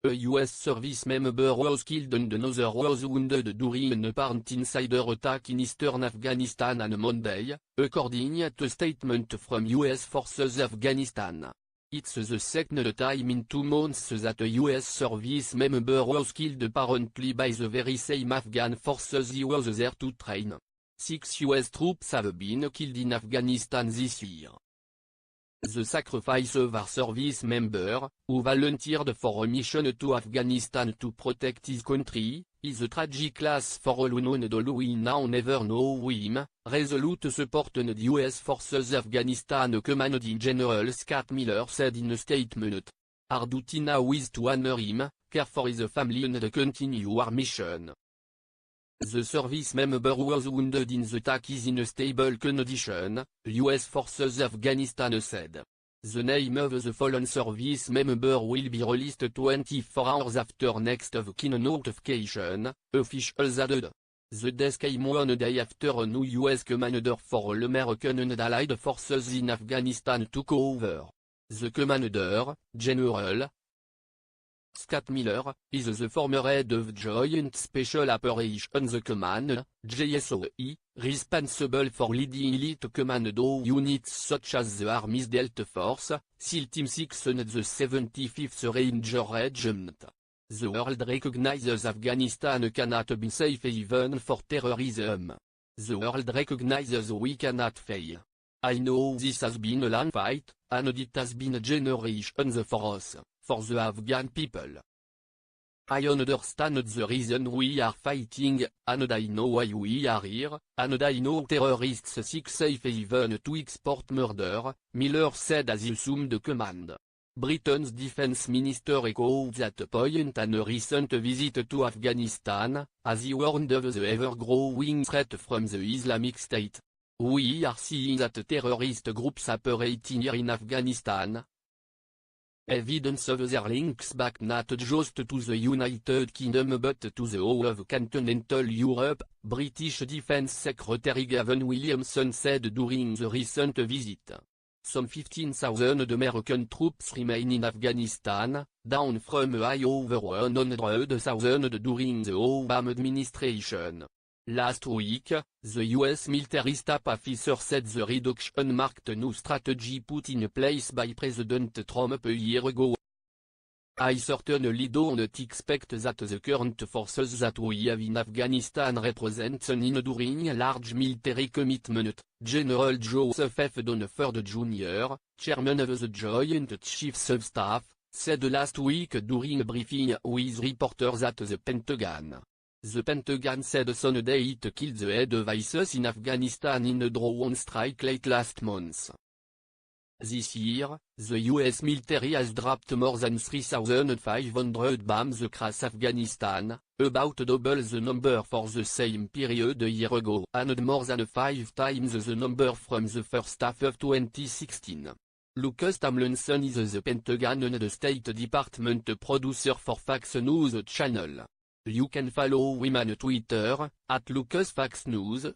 A US service member was killed and another was wounded during an apparent insider attack in eastern Afghanistan on Monday, according to a statement from US Forces Afghanistan. It's the second time in 2 months that a US service member was killed apparently by the very same Afghan forces he was there to train. 6 US troops have been killed in Afghanistan this year. The sacrifice of our service member, who volunteered for a mission to Afghanistan to protect his country, is a tragic loss for all who know and all who now never know him, resolute support on the US Forces Afghanistan Commanding General Scott Miller said in a statement. Our duty now is to honor him, care for his family and continue our mission. The service member who was wounded in the attack is in a stable condition, US Forces Afghanistan said. The name of the fallen service member will be released 24 hours after next of kin notification, officials added. The death came 1 day after a new US commander for all American and Allied forces in Afghanistan took over. The commander, General Scott Miller, is the former head of Joint Special Operations Command, JSOE, responsible for leading elite commando units such as the Army's Delta Force, SEAL Team 6 and the 75th Ranger Regiment. The world recognizes Afghanistan cannot be safe even for terrorism. The world recognizes we cannot fail. I know this has been a long fight, and it has been generations for us, for the Afghan people. I understand the reason we are fighting, and I know why we are here, and I know terrorists seek safe haven to export murder, Miller said as he assumed command. Britain's defense minister echoed that point on a recent visit to Afghanistan, as he warned of the ever-growing threat from the Islamic State. We are seeing that terrorist groups operating here in Afghanistan. Evidence of their links back not just to the United Kingdom but to the whole of continental Europe, British Defence Secretary Gavin Williamson said during the recent visit. Some 15,000 American troops remain in Afghanistan, down from a high over 100,000 during the Obama administration. Last week, the U.S. military staff officer said the reduction marked a new strategy put in place by President Trump a year ago. I certainly don't expect that the current forces that we have in Afghanistan represent an enduring large military commitment, General Joseph F. Dunford Jr., chairman of the Joint Chiefs of Staff, said last week during a briefing with reporters at the Pentagon. The Pentagon said Sunday it killed the head of ISIS in Afghanistan in a drone strike late last month. This year, the U.S. military has dropped more than 3,500 bombs across Afghanistan, about double the number for the same period a year ago and more than 5 times the number from the first half of 2016. Lucas Tomlinson is the Pentagon and the State Department producer for Fox News Channel. You can follow him on Twitter, @LucasFoxNews,